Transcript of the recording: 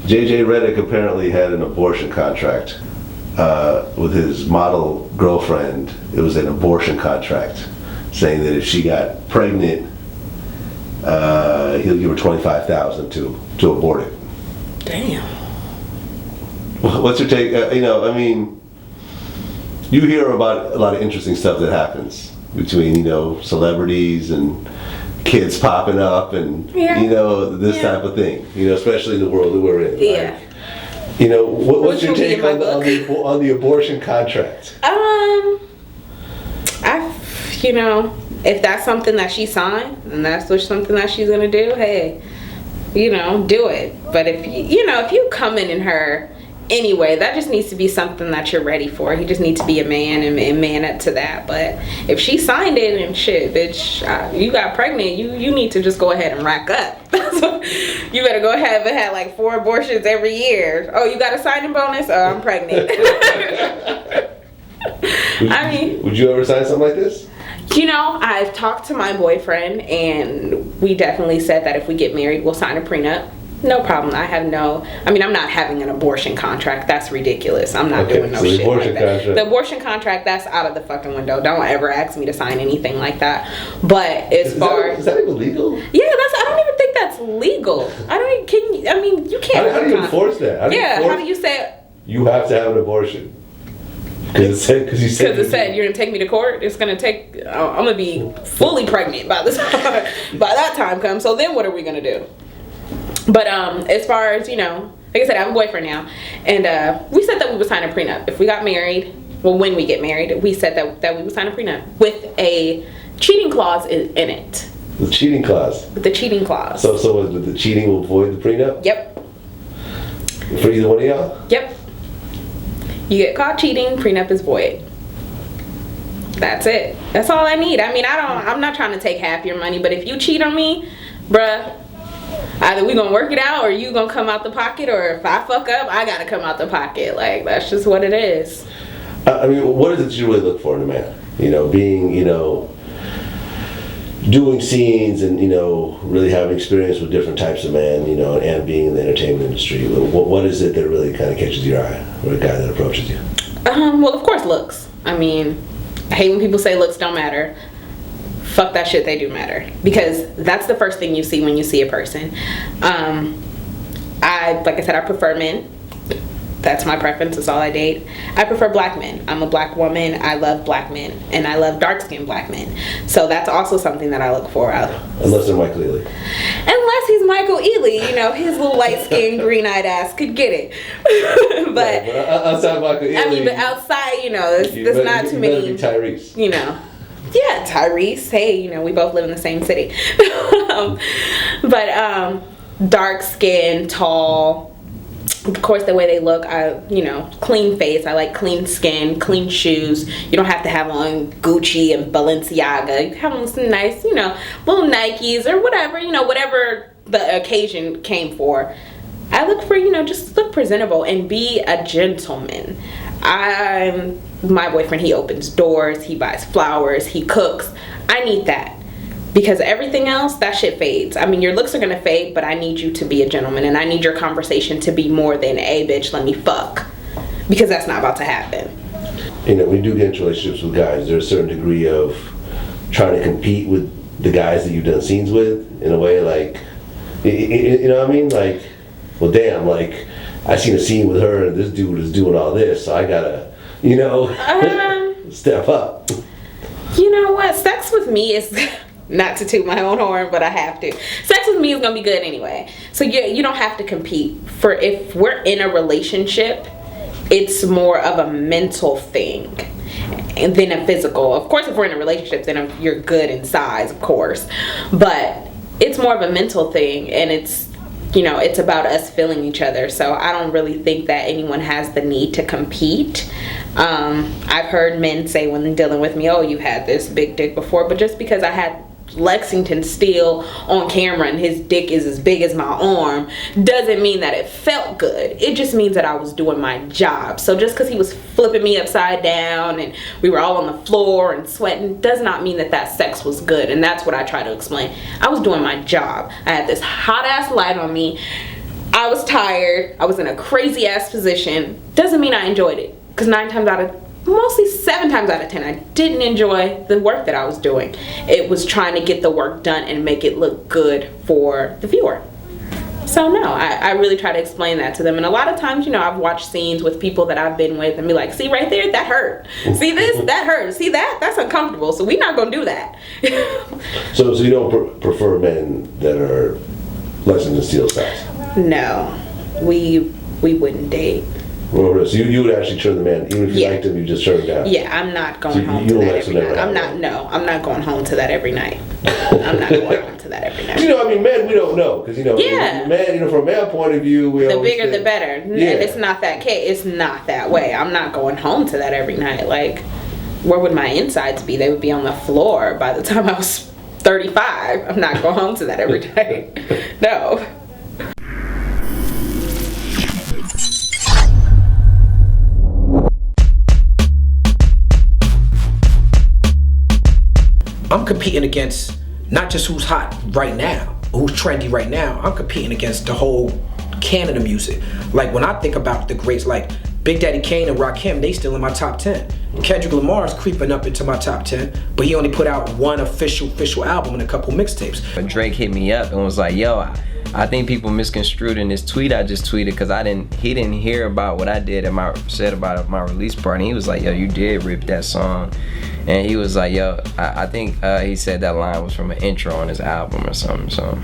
JJ Redick apparently had an abortion contract with his model girlfriend. It was an abortion contract saying that if she got pregnant, he'll give her $25,000 to abort it. Damn. What's your take? You hear about a lot of interesting stuff that happens between, celebrities and kids popping up and, this type of thing, especially in the world that we're in. Yeah. Like, what's your take on the abortion contract? If that's something that she signed and that's something that she's going to do, hey, do it. But if you come in her anyway, that just needs to be something that you're ready for. He just needs to be a man and man up to that. But if she signed it and shit, bitch, you got pregnant, you need to just go ahead and rack up. You better go ahead and have like 4 abortions every year. Oh, you got a signing bonus? Oh, I'm pregnant. Would you ever sign something like this? I've talked to my boyfriend, and we definitely said that if we get married, we'll sign a prenup. No problem. I'm not having an abortion contract. That's ridiculous. I'm not doing no shit like that. The abortion contract, that's out of the fucking window. Don't ever ask me to sign anything like that. But is that even legal? Yeah, I don't even think that's legal. You can't. How do you enforce that? How do you say you have to have an abortion? Because it said you're gonna take me to court. It's gonna take. I'm gonna be fully pregnant by that time comes. So then what are we gonna do? But as far as like I said, I have a boyfriend now, and we said that we would sign a prenup if we got married. Well, when we get married, we said that we would sign a prenup with a cheating clause in it. The cheating clause. With the cheating clause. So the cheating will void the prenup. Yep. For either one of y'all. Yep. You get caught cheating, prenup is void. That's it. That's all I need. I'm not trying to take half your money, but if you cheat on me, bruh, either we gonna work it out or you gonna come out the pocket, or if I fuck up, I gotta come out the pocket. Like, that's just what it is. What is it you really look for in a man? Being, doing scenes and, really having experience with different types of men, and being in the entertainment industry. What is it that really kind of catches your eye for a guy that approaches you? Well, of course, looks. I hate when people say looks don't matter. Fuck that shit, they do matter. Because that's the first thing you see when you see a person. Like I said, I prefer men. That's my preference. That's all I date. I prefer black men. I'm a black woman. I love black men. And I love dark-skinned black men. So that's also something that I look for. Unless they're Michael Ealy. Unless he's Michael Ealy. His little light-skinned, green-eyed ass could get it. but outside Michael Ealy. But outside, there's not too many. You better be Tyrese. Yeah, Tyrese. Hey, we both live in the same city. But dark skin, tall. Of course, the way they look, clean face. I like clean skin, clean shoes. You don't have to have on Gucci and Balenciaga. You have on some nice, little Nikes or whatever, whatever the occasion came for. I look for, just look presentable and be a gentleman. My boyfriend, he opens doors, he buys flowers, he cooks. I need that. Because everything else, that shit fades. Your looks are gonna fade, but I need you to be a gentleman, and I need your conversation to be more than, hey, bitch, let me fuck. Because that's not about to happen. We do get into relationships with guys. There's a certain degree of trying to compete with the guys that you've done scenes with, in a way, like, you know what I mean? Like, well, damn, like, I seen a scene with her, and this dude is doing all this, so I gotta, step up. You know what? Sex with me is... Not to toot my own horn, but I have to. Sex with me is gonna be good anyway. So you don't have to compete. If we're in a relationship, it's more of a mental thing than a physical. Of course, if we're in a relationship, then you're good in size, of course. But it's more of a mental thing, and it's about us feeling each other. So I don't really think that anyone has the need to compete. I've heard men say when dealing with me, oh, you had this big dick before, but just because I had Lexington Steele on camera and his dick is as big as my arm doesn't mean that it felt good. It just means that I was doing my job. So just because he was flipping me upside down and we were all on the floor and sweating does not mean that sex was good. And that's what I try to explain. I was doing my job. I had this hot ass light on me. I was tired. I was in a crazy ass position. Doesn't mean I enjoyed it. Because 7 times out of 10, I didn't enjoy the work that I was doing. It was trying to get the work done and make it look good for the viewer. So no, I really try to explain that to them. And a lot of times, I've watched scenes with people that I've been with and be like, see right there, that hurt. See this, that hurt. See that, that's uncomfortable. So we're not going to do that. So you don't prefer men that are Lexington Steele-Sized? No, we wouldn't date. Well, so you would actually turn the man, even if you liked him, you just turn him down? Yeah, I'm not going home to that every night. I'm not going home to that every night. I'm not going home to that every night. Men, we don't know. Because, men, from a male point of view, the bigger the better. Yeah. And it's not that case. It's not that way. I'm not going home to that every night. Like, where would my insides be? They would be on the floor by the time I was 35. I'm not going home to that every day. No. I'm competing against not just who's hot right now, or who's trendy right now. I'm competing against the whole canon of music. Like when I think about the greats like Big Daddy Kane and Rakim, they still in my top 10. Kendrick Lamar's creeping up into my top 10, but he only put out one official album and a couple mixtapes. Drake hit me up and was like, yo, I think people misconstrued in this tweet I just tweeted because he didn't hear about what I said about my release party. He was like, yo, you did rip that song. And he was like, yo, I think he said that line was from an intro on his album or something, so.